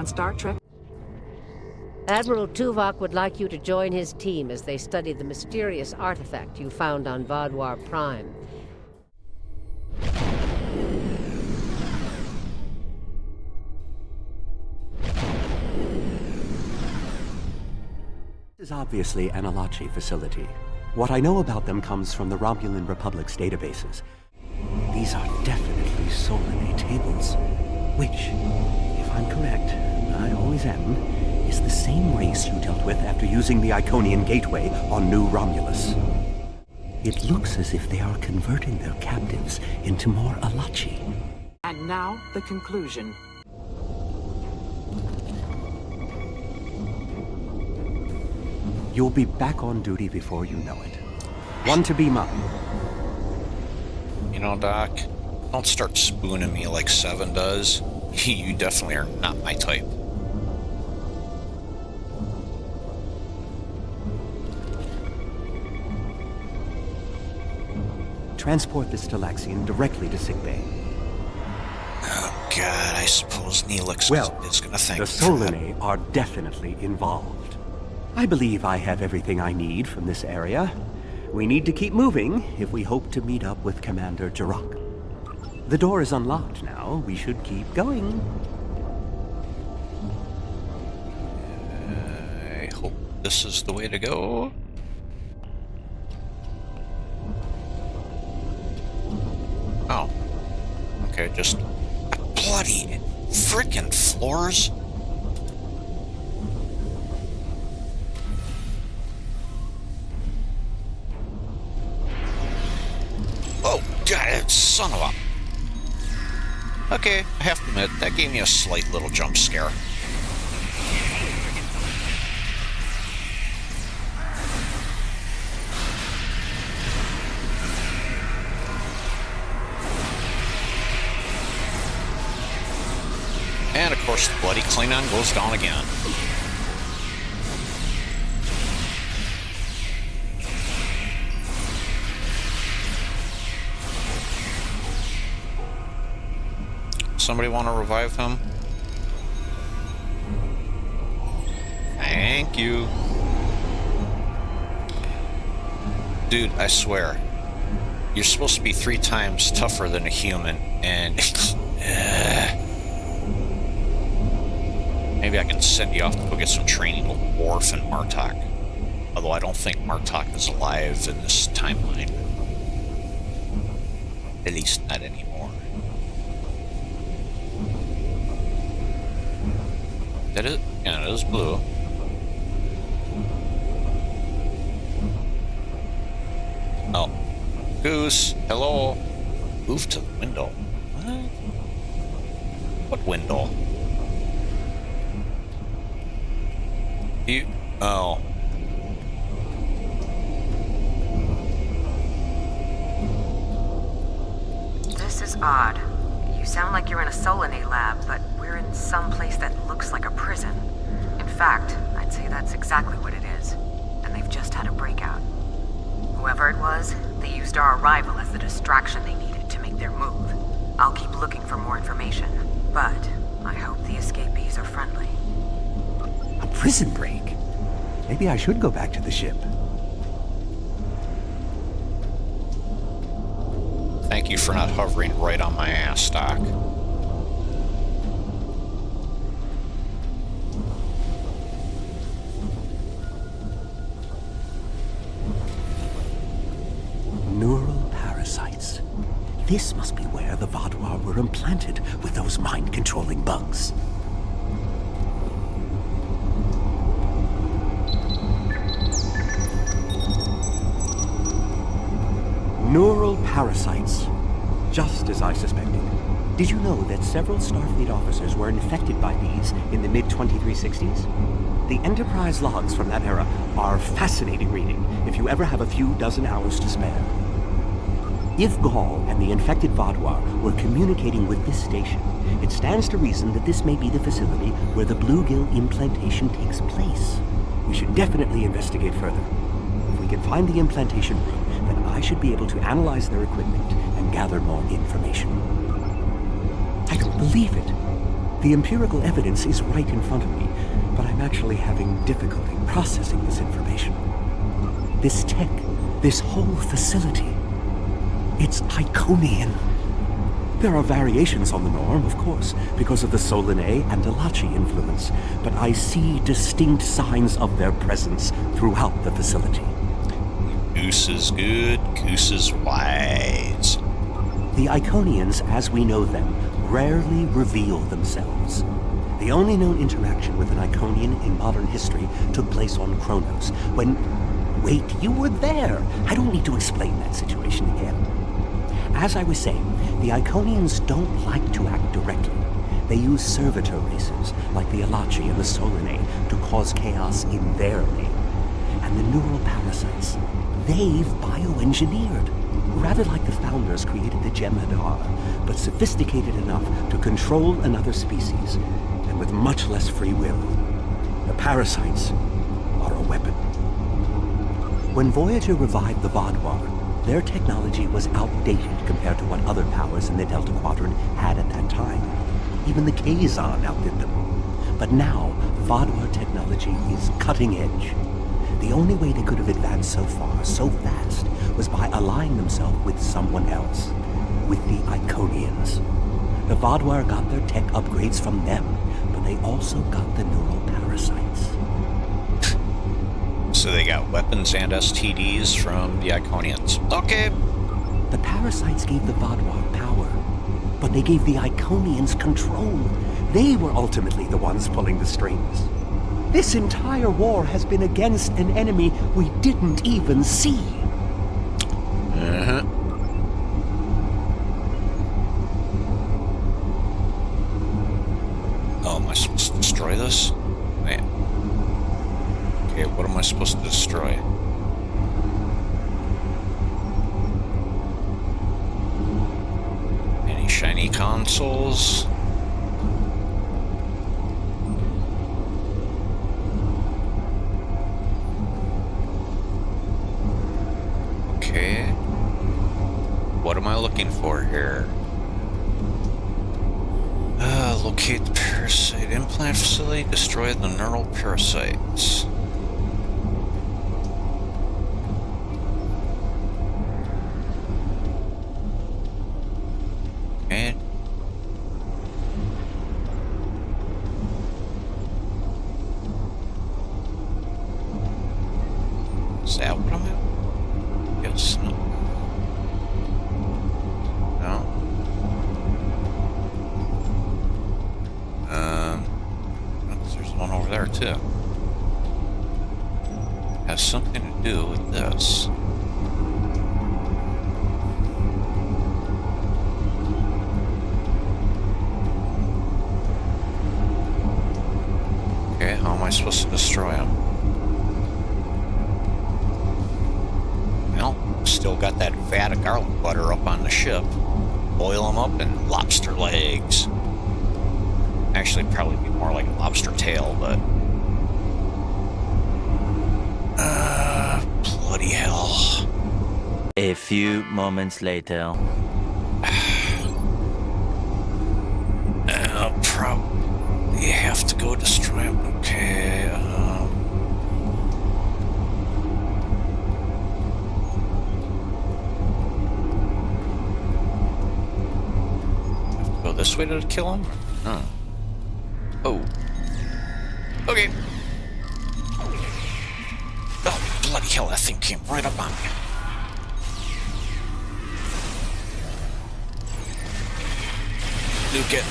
on Star Trek. Admiral Tuvok would like you to join his team as they study the mysterious artifact you found on Vaadwaur Prime. This is obviously an Alachi facility. What I know about them comes from the Romulan Republic's databases. These are definitely Solanae tables, which, if I'm correct, and I always am, is the same race you dealt with after using the Iconian Gateway on New Romulus. It looks as if they are converting their captives into more Alachi. And now, the conclusion. You'll be back on duty before you know it. One to be mine. You know, Doc, don't start spooning me like Seven does. You definitely are not my type. Transport this Talaxian directly to sickbay. Oh, God, I suppose Neelix is gonna thank the Solanae are definitely involved. I believe I have everything I need from this area. We need to keep moving if we hope to meet up with Commander Jirok. The door is unlocked now. We should keep going. I hope this is the way to go. Oh. Okay, just bloody frickin' floors. Oh, God, son of a... Okay, I have to admit, that gave me a slight little jump scare. And of course, the bloody Klingon goes down again. Somebody want to revive him? Thank you. Dude, I swear. You're supposed to be 3 times tougher than a human, and... Maybe I can send you off to go get some training with Worf and Martok. Although I don't think Martok is alive in this timeline. At least not anymore. That is... yeah, it is blue. Oh. Goose, hello. Move to the window. What window? You... oh. This is odd. You sound like you're in a Solanae lab, but we're in some place that looks like a prison. In fact, I'd say that's exactly what it is. And they've just had a breakout. Whoever it was, they used our arrival as the distraction they needed to make their move. I'll keep looking for more information, but I hope the escapees are friendly. A prison break? Maybe I should go back to the ship. Thank you for not hovering right on my ass, Doc. Neural parasites. This must be where the Vaadwaur were implanted with those mind-controlling bugs. Neural parasites. Just as I suspected. Did you know that several Starfleet officers were infected by these in the mid-2360s? The Enterprise logs from that era are fascinating reading if you ever have a few dozen hours to spare. If Gaul and the infected Vaadwaur were communicating with this station, it stands to reason that this may be the facility where the bluegill implantation takes place. We should definitely investigate further. If we can find the implantation room, then I should be able to analyze their equipment and gather more information. I don't believe it. The empirical evidence is right in front of me, but I'm actually having difficulty processing this information. This tech, this whole facility, it's Iconian. There are variations on the norm, of course, because of the Solanae and Elachi influence, but I see distinct signs of their presence throughout the facility. Goose is good, goose is wise. The Iconians, as we know them, rarely reveal themselves. The only known interaction with an Iconian in modern history took place on Kronos, when... Wait, you were there! I don't need to explain that situation again. As I was saying, the Iconians don't like to act directly. They use servitor races, like the Elachi and the Solanae, to cause chaos in their name. And the neural parasites, they've bioengineered. Rather like the founders created the Jem'Hadar, but sophisticated enough to control another species, and with much less free will. The parasites are a weapon. When Voyager revived the Vaadwaur, their technology was outdated compared to what other powers in the Delta Quadrant had at that time. Even the Kazon outdid them. But now, Vaadwaur technology is cutting edge. The only way they could have advanced so far, so fast, was by allying themselves with someone else. With the Iconians. The Vaadwaur got their tech upgrades from them, but they also got the neural parasites. So they got weapons and STDs from the Iconians. Okay. The parasites gave the Vaadwaur power, but they gave the Iconians control. They were ultimately the ones pulling the strings. This entire war has been against an enemy we didn't even see. Oh, am I supposed to destroy this? Man. Okay, what am I supposed to destroy? Any shiny consoles? Okay. What am I looking for here? Locate the parasite implant facility, destroy the neural parasites. Okay. Is that what I'm at? Yes, no. No. There's one over there too. Has something to do with this. Okay, how am I supposed to destroy them? Well, still got that vat of garlic butter up on the ship. Boil them up in lobster legs. Actually, probably be more like a lobster tail, but... bloody hell. A few moments later. I'll probably have to go destroy him. Okay, have to go this way to kill him? Huh. Oh. Okay. Oh, bloody hell, that thing came right up on me. Nuke it.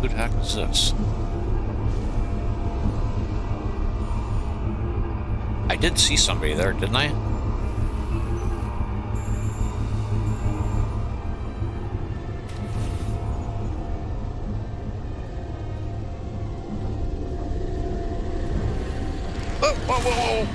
Who the heck is this? I did see somebody there, didn't I? Whoa, whoa, whoa, whoa.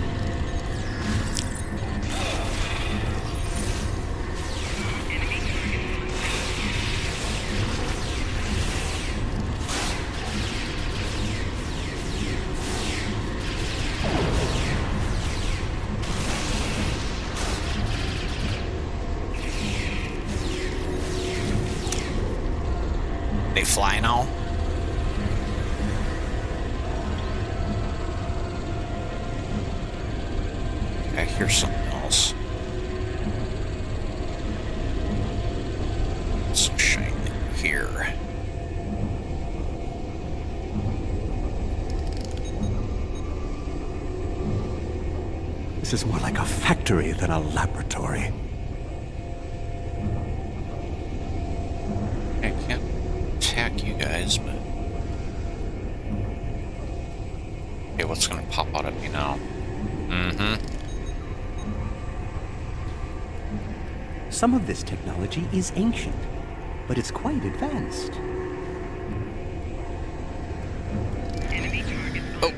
fly now? I hear something else. So shiny here. This is more like a factory than a laboratory. I can't attack you guys, but... Okay, what's gonna pop out at me now? Some of this technology is ancient, but it's quite advanced. Oh!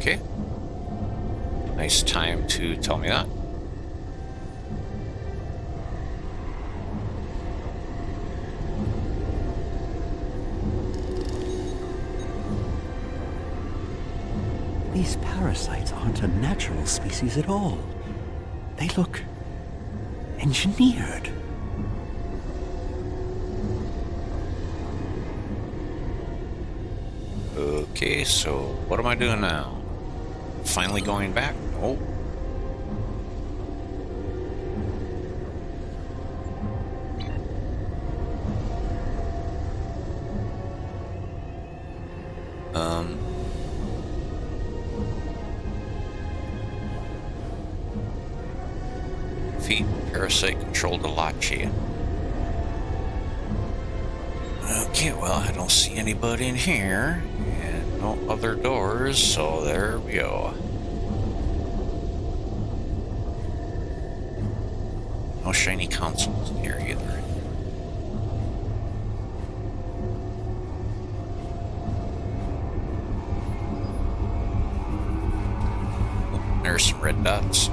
Okay. Nice time to tell me that. These parasites aren't a natural species at all. They look engineered. Okay, so what am I doing now? Finally going back? Oh. Feed parasite controlled Alachi. Okay, well, I don't see anybody in here, and no other doors, so there we go. No shiny consoles in here either. Oh, there's some red dots.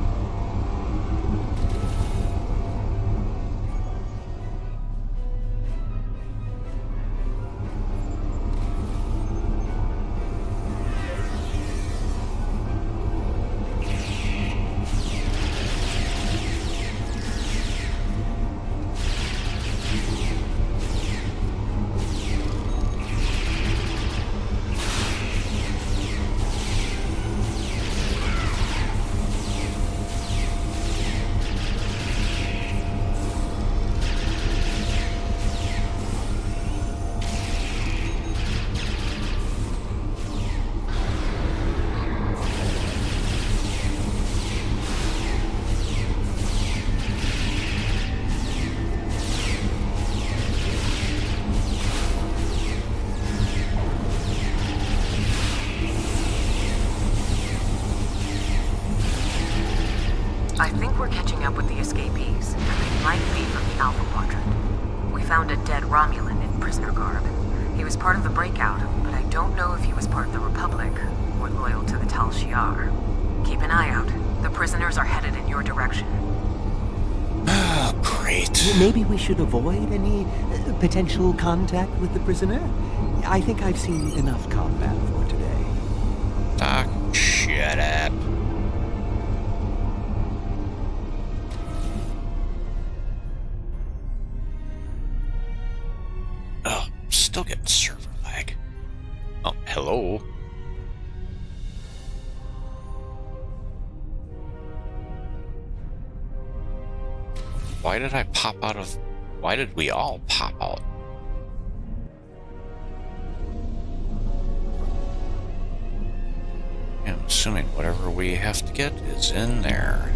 I think we're catching up with the escapees, and they might be from the Alpha Quadrant. We found a dead Romulan in prisoner garb. He was part of the breakout, but I don't know if he was part of the Republic or loyal to the Tal Shiar. Keep an eye out. The prisoners are headed in your direction. Oh, great. Maybe we should avoid any potential contact with the prisoner? I think I've seen enough combat for today. Doc, shut up. Oh, still getting server lag. Oh, hello. Why did I pop out of... Why did we all pop out? I'm assuming whatever we have to get is in there.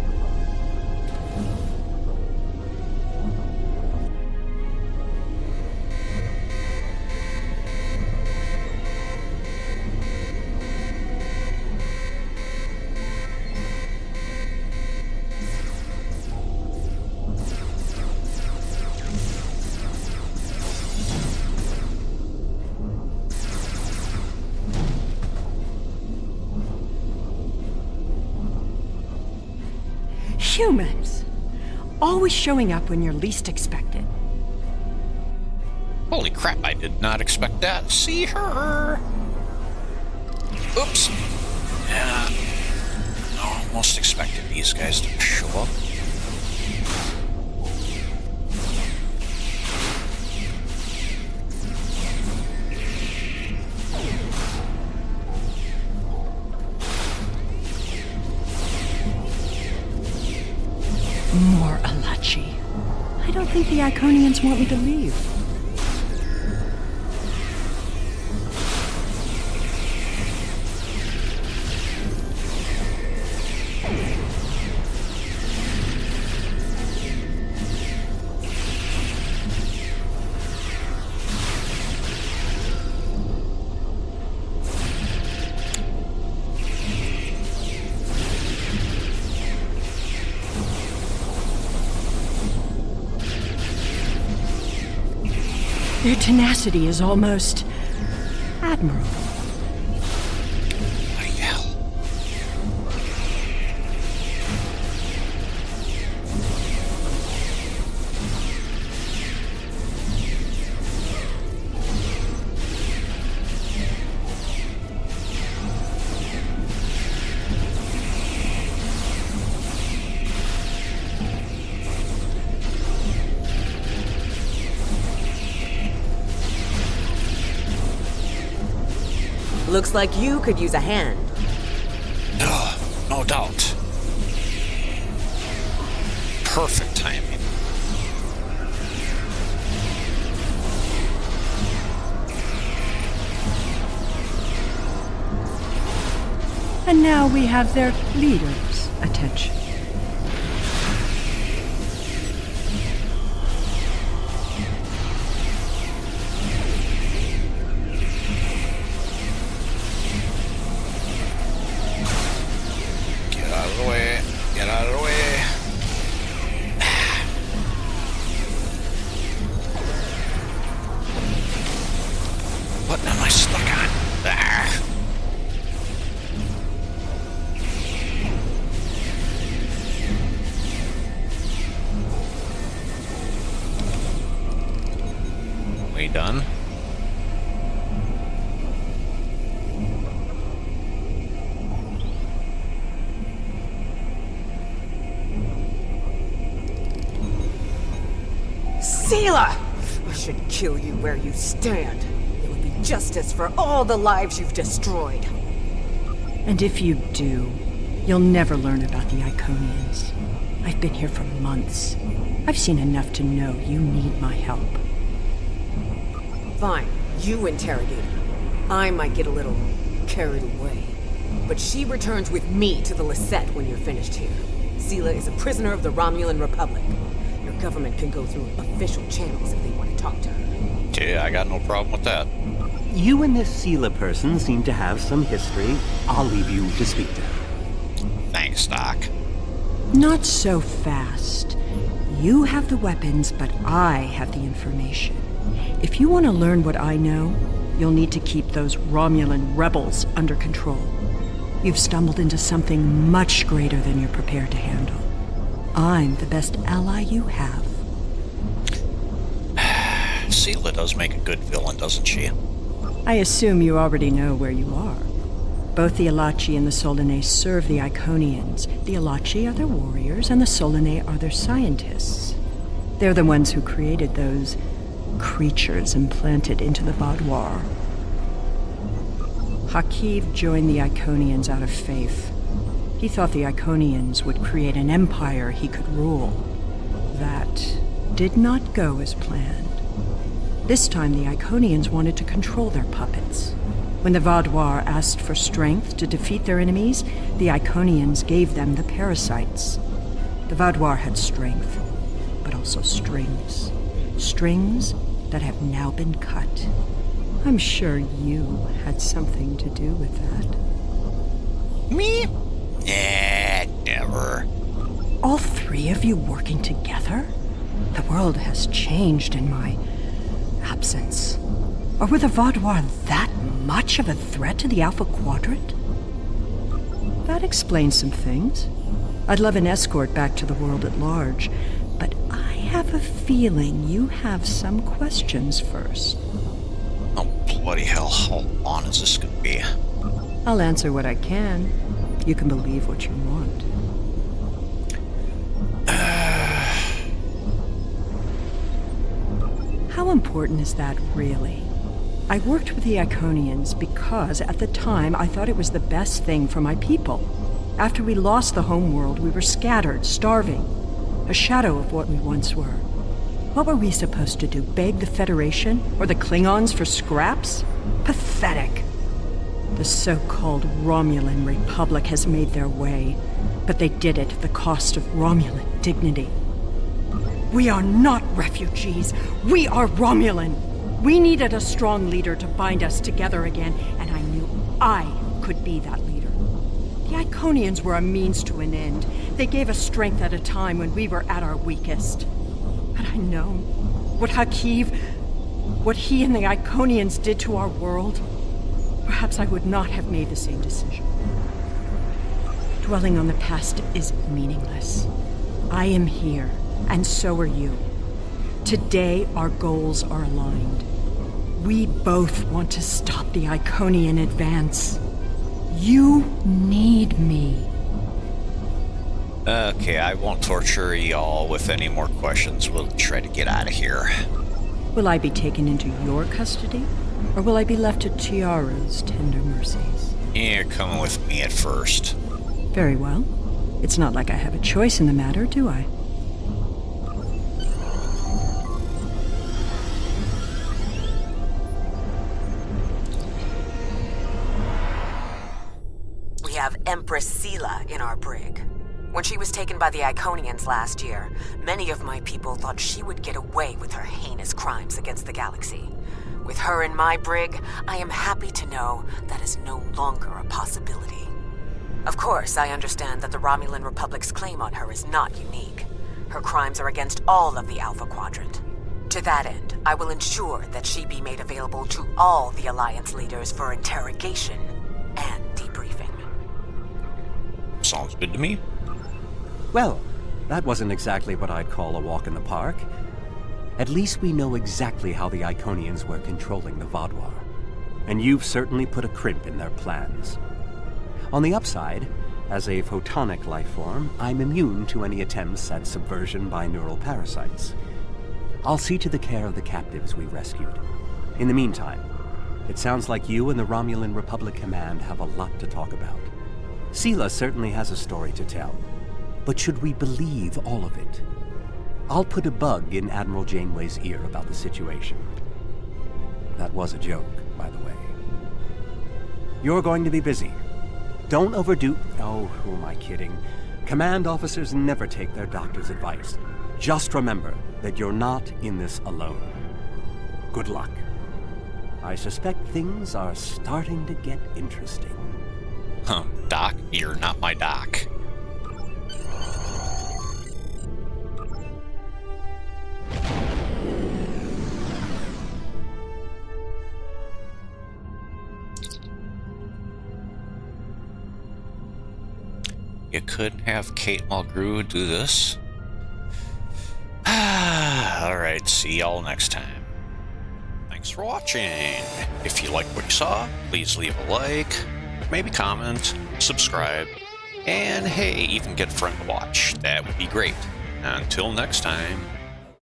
Humans. Always showing up when you're least expected. Holy crap, I did not expect that. See her. Oops. Yeah. Almost expected these guys to show up. More Alachi. I don't think the Iconians want me to leave. Their tenacity is almost admirable. Bloody hell. Looks like you could use a hand. No doubt. Perfect timing. And now we have their leader's attention. Get out of the way. Get out of the way. What am I stuck on? Ah. We done? Seela! I should kill you where you stand. It would be justice for all the lives you've destroyed. And if you do, you'll never learn about the Iconians. I've been here for months. I've seen enough to know you need my help. Fine, you interrogate her. I might get a little carried away. But she returns with me to the Lisette when you're finished here. Seela is a prisoner of the Romulan Republic. Your government can go through official channels if they want to talk to her. Yeah, I got no problem with that. You and this Seela person seem to have some history. I'll leave you to speak to her. Thanks, Doc. Not so fast. You have the weapons, but I have the information. If you want to learn what I know, you'll need to keep those Romulan rebels under control. You've stumbled into something much greater than you're prepared to handle. I'm the best ally you have. Seela does make a good villain, doesn't she? I assume you already know where you are. Both the Alachi and the Solanae serve the Iconians. The Alachi are their warriors, and the Solanae are their scientists. They're the ones who created those creatures implanted into the Vaadwaur. Hakiv joined the Iconians out of faith. He thought the Iconians would create an empire he could rule. That did not go as planned. This time the Iconians wanted to control their puppets. When the Vaadwaur asked for strength to defeat their enemies, the Iconians gave them the parasites. The Vaadwaur had strength, but also strings. Strings that have now been cut. I'm sure you had something to do with that. Me? Never. All three of you working together? The world has changed in my absence. Or were the Vaadwaur that much of a threat to the Alpha Quadrant? That explains some things. I'd love an escort back to the world at large, but I have a feeling you have some questions first. Oh, bloody hell. How long is this gonna be? I'll answer what I can. You can believe what you want. How important is that, really? I worked with the Iconians because, at the time, I thought it was the best thing for my people. After we lost the homeworld, we were scattered, starving. A shadow of what we once were. What were we supposed to do, beg the Federation or the Klingons for scraps? Pathetic. The so-called Romulan Republic has made their way, but they did it at the cost of Romulan dignity. We are not refugees. We are Romulan. We needed a strong leader to bind us together again, and I knew I could be that leader. The Iconians were a means to an end. They gave us strength at a time when we were at our weakest. Had I known what Hakiv, what he and the Iconians did to our world, perhaps I would not have made the same decision. Dwelling on the past is meaningless. I am here, and so are you. Today, our goals are aligned. We both want to stop the Iconian advance. You need me. Okay, I won't torture y'all with any more questions. We'll try to get out of here. Will I be taken into your custody? Or will I be left to Tiara's tender mercies? You're coming with me at first. Very well. It's not like I have a choice in the matter, do I? We have Empress Sela in our brig. When she was taken by the Iconians last year, many of my people thought she would get away with her heinous crimes against the galaxy. With her in my brig, I am happy to know that is no longer a possibility. Of course, I understand that the Romulan Republic's claim on her is not unique. Her crimes are against all of the Alpha Quadrant. To that end, I will ensure that she be made available to all the Alliance leaders for interrogation and debriefing. Sounds good to me. Well, that wasn't exactly what I'd call a walk in the park. At least we know exactly how the Iconians were controlling the Vaadwaur. And you've certainly put a crimp in their plans. On the upside, as a photonic life form, I'm immune to any attempts at subversion by neural parasites. I'll see to the care of the captives we rescued. In the meantime, it sounds like you and the Romulan Republic Command have a lot to talk about. Sela certainly has a story to tell. But should we believe all of it? I'll put a bug in Admiral Janeway's ear about the situation. That was a joke, by the way. You're going to be busy. Don't overdo... Oh, who am I kidding? Command officers never take their doctor's advice. Just remember that you're not in this alone. Good luck. I suspect things are starting to get interesting. Huh, Doc, you're not my doc. You could have Kate Mulgrew do this. Alright, see y'all next time. Thanks for watching. If you liked what you saw, please leave a like, maybe comment, subscribe, and hey, even get a friend to watch. That would be great. Until next time.